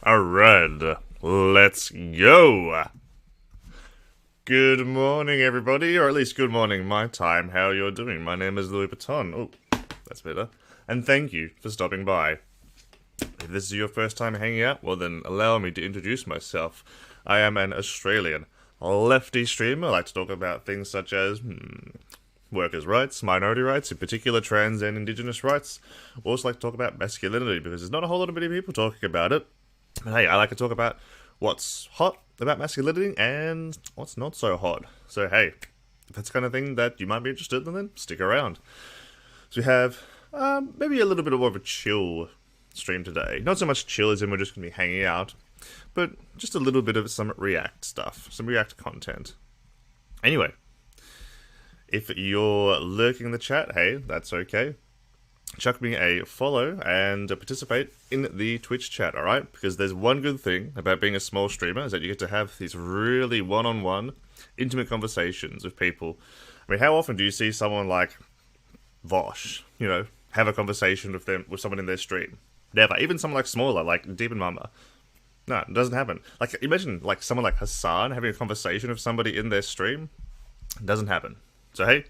Alright, let's go! Good morning, everybody, or at least good morning my time, how you're doing. My name is Louis Vuitton. Oh, that's better. And thank you for stopping by. If this is your first time hanging out, well then allow me to introduce myself. I am an Australian lefty streamer. I like to talk about things such as workers' rights, minority rights, in particular trans and indigenous rights. I also like to talk about masculinity, because there's not a whole lot of many people talking about it. But hey, I like to talk about what's hot about masculinity and what's not so hot. So hey, if that's the kind of thing that you might be interested in, then stick around. So we have maybe a little bit more of a chill stream today. Not so much chill as in we're just going to be hanging out, but just a little bit of some React stuff, some React content. Anyway, if you're lurking in the chat, hey, that's okay. Chuck me a follow and participate in the Twitch chat, alright? Because there's one good thing about being a small streamer, is that you get to have these really one-on-one, intimate conversations with people. I mean, how often do you see someone like Vaush, you know, have a conversation with someone in their stream? Never. Even someone like smaller, like Demon Mama. No, it doesn't happen. Like, imagine like someone like Hassan having a conversation with somebody in their stream. It doesn't happen. So hey,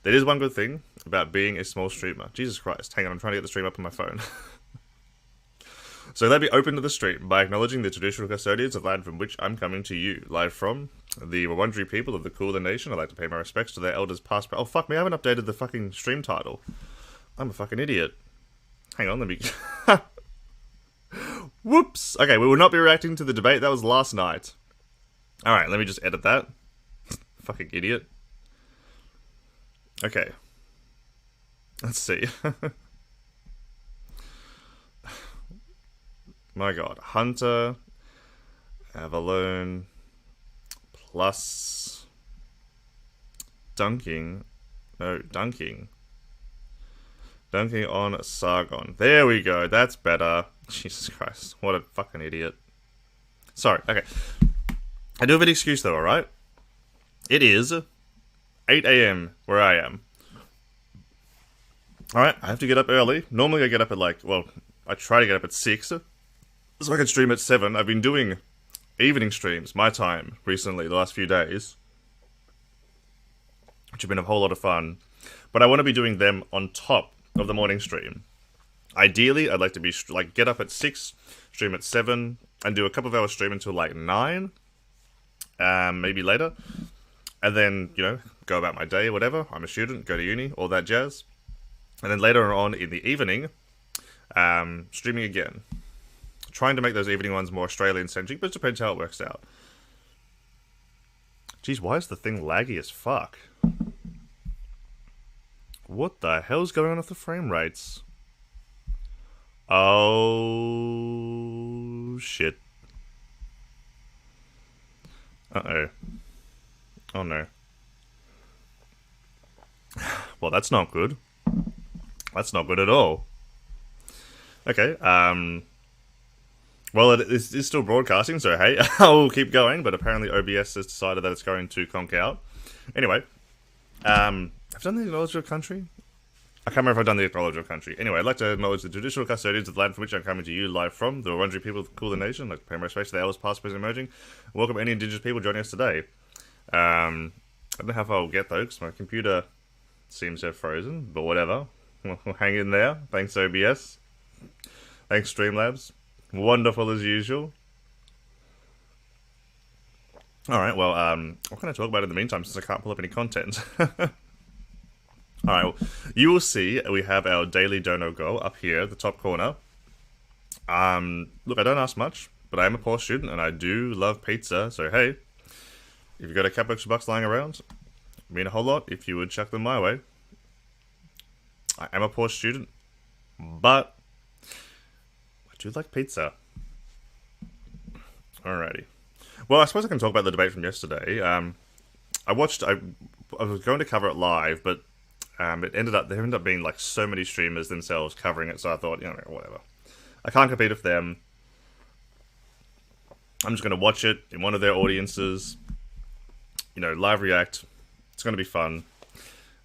there is one good thing about being a small streamer. Jesus Christ, hang on, I'm trying to get the stream up on my phone. So they'll be open to the stream by acknowledging the traditional custodians of land from which I'm coming to you, live from the Wurundjeri people of the Kulin Nation. I'd like to pay my respects to their elders past... Oh, fuck me, I haven't updated the fucking stream title. I'm a fucking idiot. Hang on, let me... Whoops! Okay, we will not be reacting to the debate. That was last night. Alright, let me just edit that. Fucking idiot. Okay. Let's see. My god. Hunter... Avalone... Plus... Dunking... No, dunking. Dunking on Sargon. There we go, that's better. Jesus Christ, what a fucking idiot. Sorry, okay. I do have an excuse though, alright? It is 8 AM where I am. Alright, I have to get up early. Normally I get up at like, well, I try to get up at 6. So I can stream at 7. I've been doing evening streams, my time, recently, the last few days. Which have been a whole lot of fun. But I want to be doing them on top of the morning stream. Ideally, I'd like to be like get up at 6, stream at 7, and do a couple of hours stream until like 9, maybe later, and then go about my day, whatever. I'm a student, go to uni, all that jazz, and then later on in the evening, streaming again, trying to make those evening ones more Australian centric, but it depends how it works out. Jeez, why is the thing laggy as fuck? What the hell's going on with the frame rates? Oh, shit. Uh-oh. Oh, no. Well, that's not good. That's not good at all. Okay, well, it is still broadcasting, so hey, I'll keep going, but apparently OBS has decided that it's going to conk out. Anyway, I've done the Acknowledge Your Country? I can't remember if I've done the Acknowledge Your Country. Anyway, I'd like to acknowledge the traditional custodians of the land from which I'm coming to you live from, the Wurundjeri people of the Kulin Nation. I'd like to pay my respects to the elders past, present, emerging. Welcome any Indigenous people joining us today. I don't know how far I'll get though, because my computer seems to have frozen, but whatever. We'll hang in there. Thanks OBS. Thanks Streamlabs. Wonderful as usual. Alright, well, what can I talk about in the meantime since I can't pull up any content? Alright, well, you will see we have our daily dono goal up here at the top corner. Look, I don't ask much, but I am a poor student and I do love pizza, so hey, if you've got a couple extra bucks lying around, it'd mean a whole lot if you would chuck them my way. I am a poor student, but I do like pizza. Alrighty. Well, I suppose I can talk about the debate from yesterday. I was going to cover it live, but there ended up being like so many streamers themselves covering it, so I thought, whatever. I can't compete with them. I'm just going to watch it in one of their audiences, live react. It's going to be fun.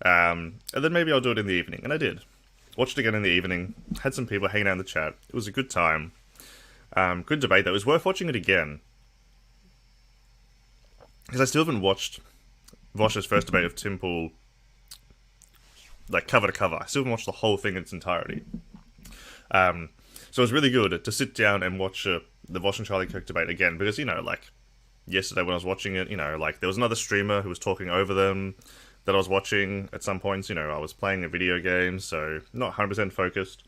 And then maybe I'll do it in the evening, and I did. Watched it again in the evening, had some people hanging out in the chat. It was a good time. Good debate, though. It was worth watching it again. Because I still haven't watched Vaush's first debate of Timple, like, cover to cover. I still haven't watched the whole thing in its entirety. So it was really good to sit down and watch the Vaush and Charlie Kirk debate again. Because, yesterday when I was watching it, there was another streamer who was talking over them that I was watching at some points. I was playing a video game, so not 100% focused.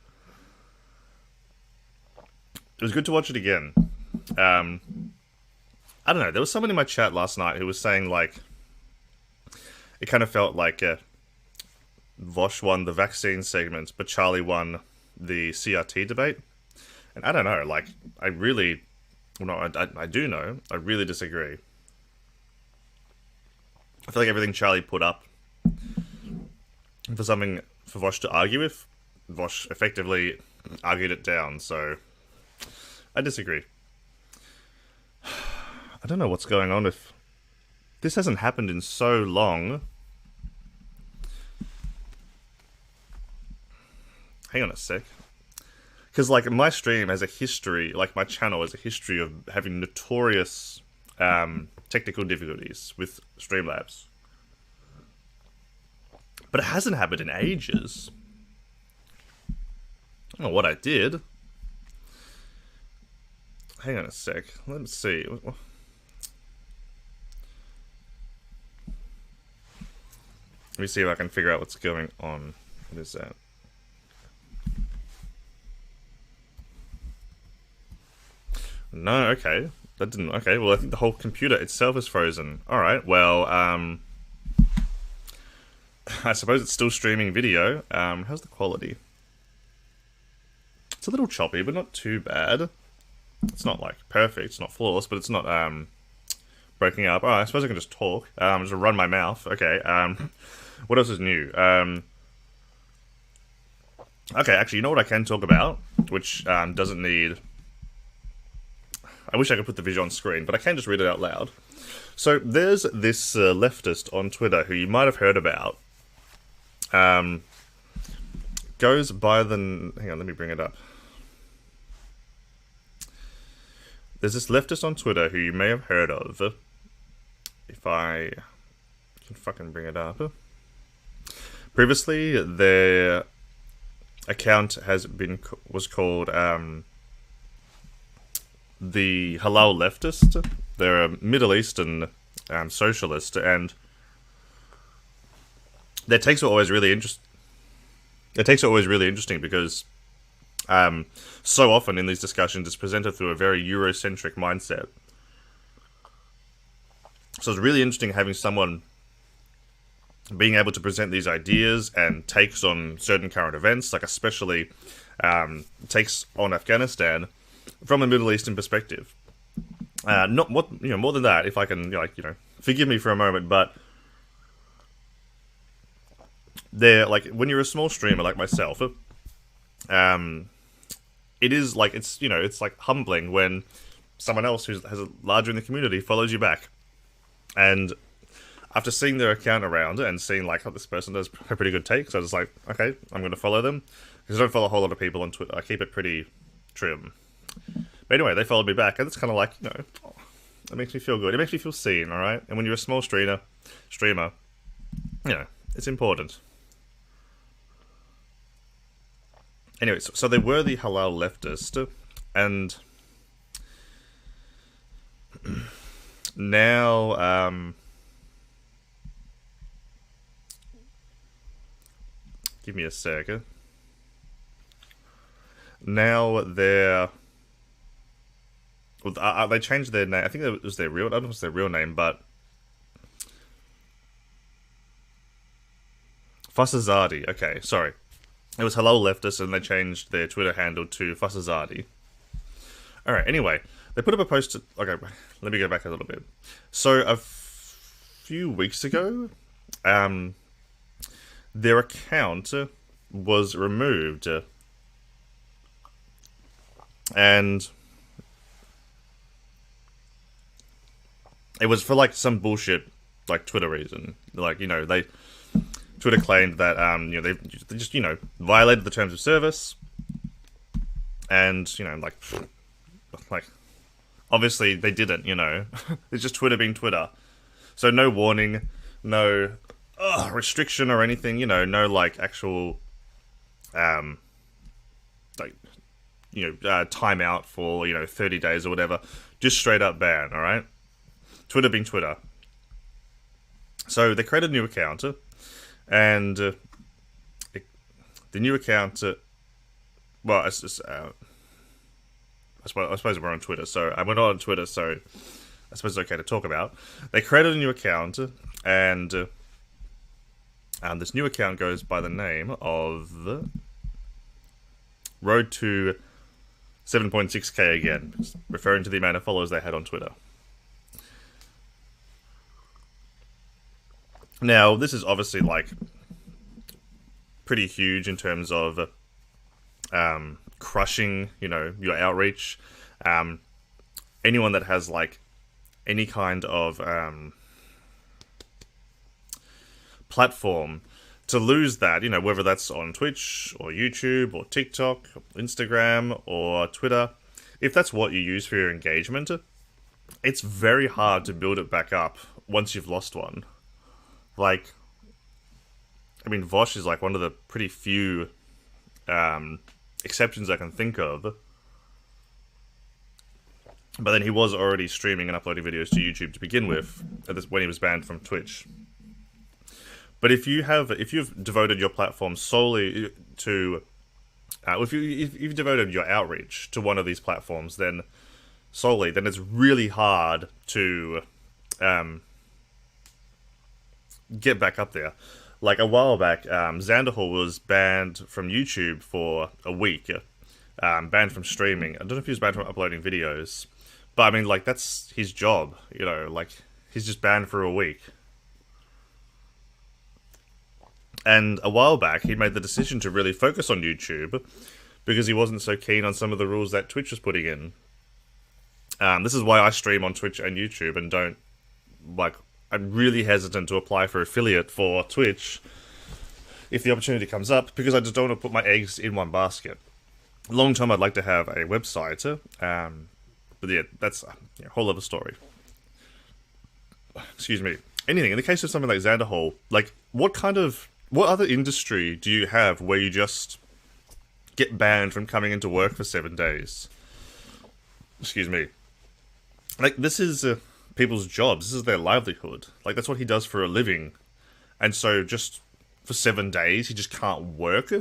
It was good to watch it again. I don't know, there was someone in my chat last night who was saying, like, it kind of felt like Vaush won the vaccine segment, but Charlie won the CRT debate. And I don't know, like, I do know, I really disagree. I feel like everything Charlie put up for something for Vaush to argue with, Vaush effectively argued it down, so I disagree. I don't know what's going on with... This hasn't happened in so long. Hang on a sec. Because, like, my stream has a history, like, my channel has a history of having notorious technical difficulties with Streamlabs. But it hasn't happened in ages. I don't know what I did. Hang on a sec. Let me see. Let me see if I can figure out what's going on. What is that? No, okay. That didn't... Okay, well, I think the whole computer itself is frozen. Alright, well, I suppose it's still streaming video. How's the quality? It's a little choppy, but not too bad. It's not, like, perfect. It's not flawless, but it's not, breaking up. Oh, I suppose I can just talk. Just run my mouth. Okay, what else is new? Okay, actually, you know what I can talk about? Which, doesn't need... I wish I could put the visual on screen, but I can just read it out loud. So, there's this leftist on Twitter who you might have heard about. Goes by the... Hang on, let me bring it up. There's this leftist on Twitter who you may have heard of. If I can fucking bring it up. Previously, their account was called the Halal Leftist. They're a Middle Eastern socialist, and their takes are always really interesting. Their takes are always really interesting because so often in these discussions it's presented through a very Eurocentric mindset. So it's really interesting having someone being able to present these ideas and takes on certain current events, like especially takes on Afghanistan from a Middle Eastern perspective. Not what more than that, if I can, forgive me for a moment, but they're like when you're a small streamer like myself, it is like it's like humbling when someone else who has a larger in the community follows you back. And after seeing their account around and seeing like, oh, this person does a pretty good take, so I was like, okay, I'm going to follow them. Because I don't follow a whole lot of people on Twitter. I keep it pretty trim. But anyway, they followed me back, and it's kind of like, it makes me feel good. It makes me feel seen, alright? And when you're a small streamer, it's important. Anyway, so they were the Halal Leftist, and now, give me a sec. Now they're... Well, they changed their name. I think it was their real... I don't know if it's their real name, but... Fussazadi. Okay, sorry. It was Halal Leftist, and they changed their Twitter handle to Fussazadi. Alright, anyway. They put up a post... Okay, let me go back a little bit. So, a few weeks ago, their account was removed. And it was for, like, some bullshit, like, Twitter reason. Like, Twitter claimed that, they just, violated the terms of service. And, like, obviously they didn't, It's just Twitter being Twitter. So no warning, no restriction or anything, no, like, actual, timeout for, 30 days or whatever. Just straight up ban, alright? Twitter being Twitter. So they created a new account, and the new account, I suppose we're on Twitter, so I went on Twitter, so I suppose it's okay to talk about. They created a new account, and this new account goes by the name of Road to 7.6k again, referring to the amount of followers they had on Twitter. Now, this is obviously, like, pretty huge in terms of crushing, your outreach. Anyone that has, like, any kind of platform, to lose that, whether that's on Twitch, or YouTube, or TikTok, or Instagram, or Twitter, if that's what you use for your engagement, it's very hard to build it back up once you've lost one. Like, I mean, Vaush is like one of the pretty few exceptions I can think of. But then he was already streaming and uploading videos to YouTube to begin with, when he was banned from Twitch. But if you've devoted your platform solely to if you've devoted your outreach to one of these platforms, then it's really hard to get back up there. Like a while back, Xanderhall was banned from YouTube for a week, banned from streaming. I don't know if he was banned from uploading videos, but I mean, like, that's his job, like, he's just banned for a week. And a while back, he made the decision to really focus on YouTube because he wasn't so keen on some of the rules that Twitch was putting in. This is why I stream on Twitch and YouTube and don't, like, I'm really hesitant to apply for affiliate for Twitch if the opportunity comes up, because I just don't want to put my eggs in one basket. Long term, I'd like to have a website, but yeah, that's a whole other story. Excuse me. Anything, in the case of something like Xanderhall, like, what other industry do you have where you just get banned from coming into work for 7 days? Excuse me. Like, this is people's jobs. This is their livelihood. Like, that's what he does for a living. And so just for 7 days, he just can't work?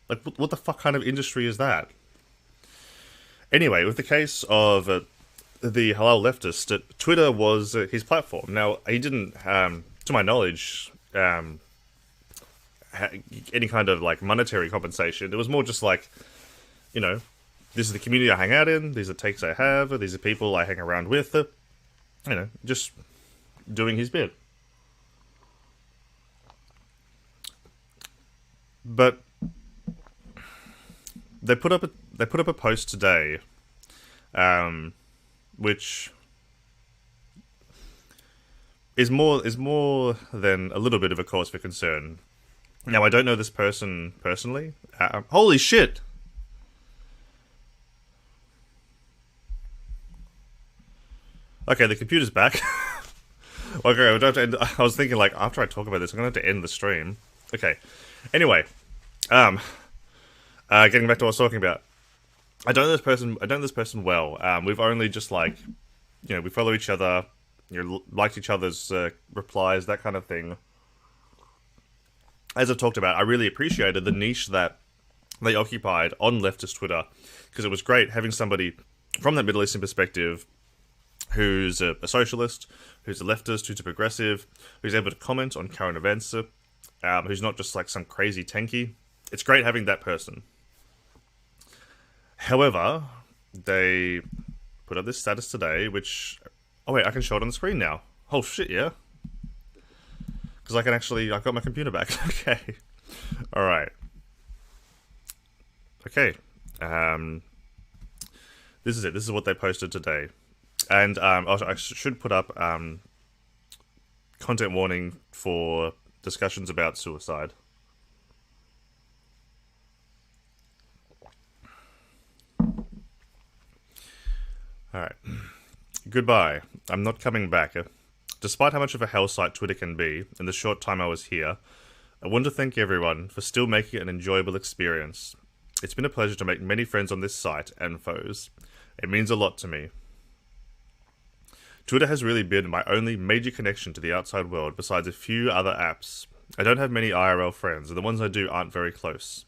Like, what the fuck kind of industry is that? Anyway, with the case of the halal leftist, Twitter was his platform. Now, he didn't, to my knowledge, any kind of, like, monetary compensation. It was more just like, this is the community I hang out in, these are takes I have, these are people I hang around with, just doing his bit. But they put up a post today, which is more than a little bit of a cause for concern. Now, I don't know this person personally. Holy shit! Okay, the computer's back. Okay, I don't have to I was thinking, like, after I talk about this, I'm gonna have to end the stream. Okay. Anyway, getting back to what I was talking about. I don't know this person well. We've only just, like, we follow each other, liked each other's replies, that kind of thing. As I've talked about, I really appreciated the niche that they occupied on leftist Twitter, because it was great having somebody from that Middle Eastern perspective who's a socialist, who's a leftist, who's a progressive, who's able to comment on current events, who's not just like some crazy tanky. It's great having that person. However, they put up this status today, which... Oh wait, I can show it on the screen now. Oh shit, yeah. Because I've got my computer back. Okay. Alright. Okay. This is it. This is what they posted today. And I should put up content warning for discussions about suicide. Alright. Goodbye. I'm not coming back. Despite how much of a hell site Twitter can be, in the short time I was here, I want to thank everyone for still making it an enjoyable experience. It's been a pleasure to make many friends on this site, and foes. It means a lot to me. Twitter has really been my only major connection to the outside world, besides a few other apps. I don't have many IRL friends, and the ones I do aren't very close.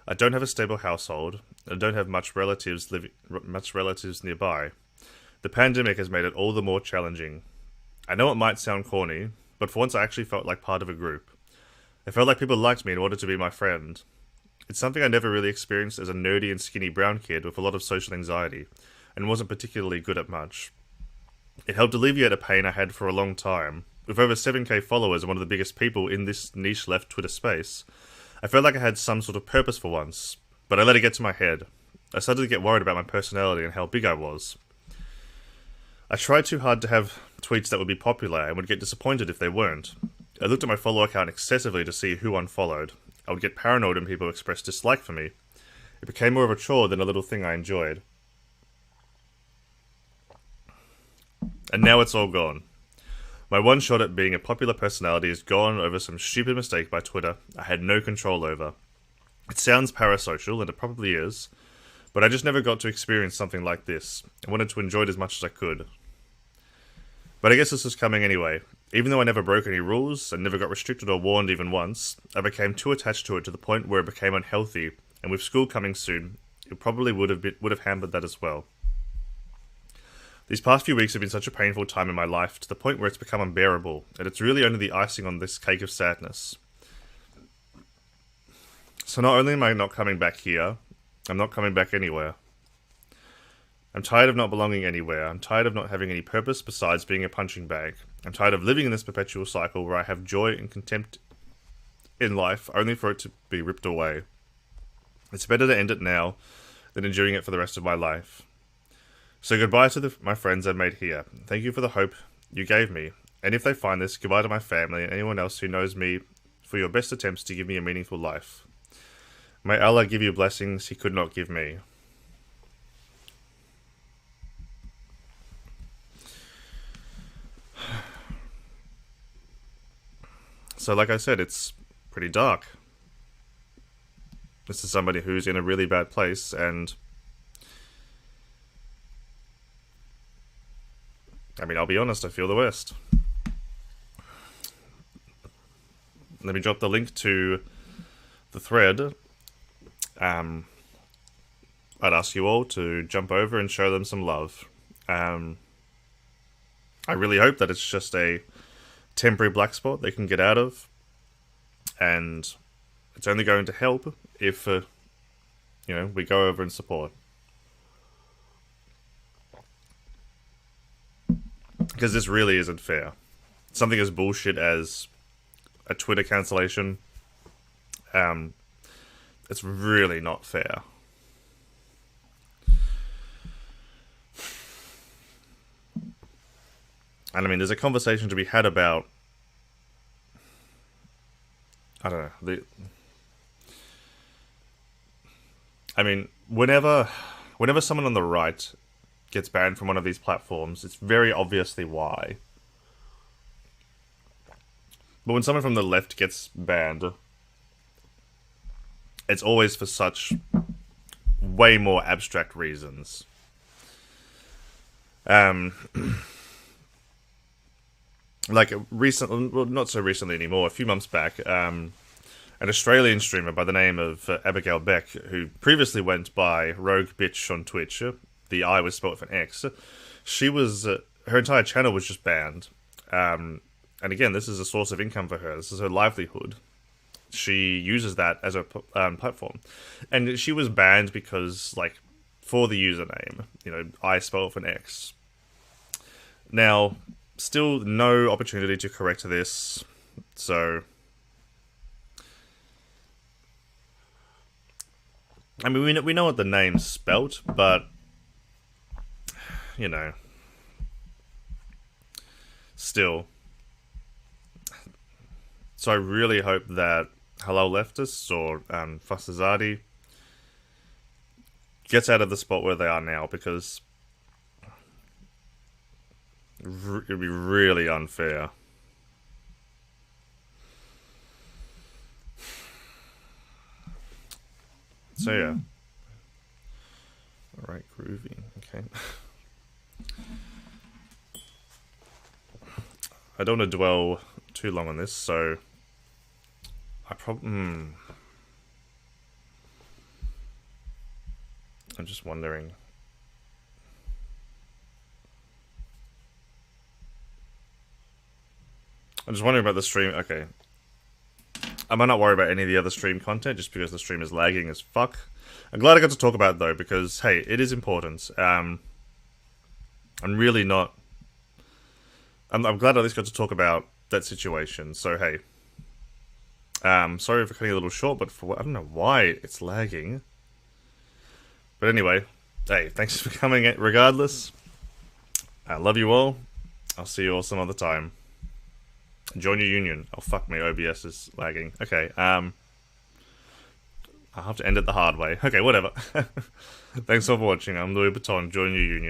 I don't have a stable household, and I don't have much relatives nearby. The pandemic has made it all the more challenging. I know it might sound corny, but for once I actually felt like part of a group. I felt like people liked me and wanted to be my friend. It's something I never really experienced as a nerdy and skinny brown kid with a lot of social anxiety, and wasn't particularly good at much. It helped alleviate a pain I had for a long time. With over 7k followers and one of the biggest people in this niche left Twitter space, I felt like I had some sort of purpose for once, but I let it get to my head. I started to get worried about my personality and how big I was. I tried too hard to have tweets that would be popular and would get disappointed if they weren't. I looked at my follower count excessively to see who unfollowed. I would get paranoid when people expressed dislike for me. It became more of a chore than a little thing I enjoyed. And now it's all gone. My one shot at being a popular personality is gone over some stupid mistake by Twitter I had no control over. It sounds parasocial, and it probably is, but I just never got to experience something like this. I wanted to enjoy it as much as I could. But I guess this was coming anyway. Even though I never broke any rules and never got restricted or warned even once, I became too attached to it to the point where it became unhealthy, and with school coming soon, it probably would have hampered that as well. These past few weeks have been such a painful time in my life to the point where it's become unbearable, and it's really only the icing on this cake of sadness. So not only am I not coming back here, I'm not coming back anywhere. I'm tired of not belonging anywhere. I'm tired of not having any purpose besides being a punching bag. I'm tired of living in this perpetual cycle where I have joy and contempt in life only for it to be ripped away. It's better to end it now than enduring it for the rest of my life. So goodbye to my friends I've made here. Thank you for the hope you gave me. And if they find this, goodbye to my family and anyone else who knows me for your best attempts to give me a meaningful life. May Allah give you blessings he could not give me. So like I said, it's pretty dark. This is somebody who's in a really bad place, and I mean, I'll be honest, I feel the worst. Let me drop the link to the thread. I'd ask you all to jump over and show them some love. I really hope that it's just a temporary black spot they can get out of, and it's only going to help if, we go over and support. Because this really isn't fair. Something as bullshit as a Twitter cancellation, it's really not fair. And I mean, there's a conversation to be had about, I don't know, whenever someone on the right gets banned from one of these platforms, it's very obviously why. But when someone from the left gets banned, it's always for such way more abstract reasons. Like recently, well, not so recently anymore, a few months back, an Australian streamer by the name of Abigail Beck, who previously went by Rogue Bitch on Twitch, the I was spelled with an X, she was, her entire channel was just banned. And again, this is a source of income for her. This is her livelihood. She uses that as a platform. And she was banned because, like, for the username, I spelled with an X. Now, still no opportunity to correct this, so I mean, we know what the name's spelt, but still. So I really hope that Halal Leftists or Fasazadi gets out of the spot where they are now, because it'd be really unfair. So yeah. Alright, groovy. Okay. I don't want to dwell too long on this, so I'm just wondering. I'm just wondering about the stream. Okay. I might not worry about any of the other stream content just because the stream is lagging as fuck. I'm glad I got to talk about it though, because hey, it is important. I'm really not. I'm glad I at least got to talk about that situation. So hey, sorry for cutting a little short, but I don't know why it's lagging. But anyway, hey, thanks for coming. Regardless, I love you all. I'll see you all some other time. Join your union. Oh fuck me, OBS is lagging. Okay, I'll have to end it the hard way. Okay, whatever. Thanks all for watching. I'm Louis Vuitton. Join your union.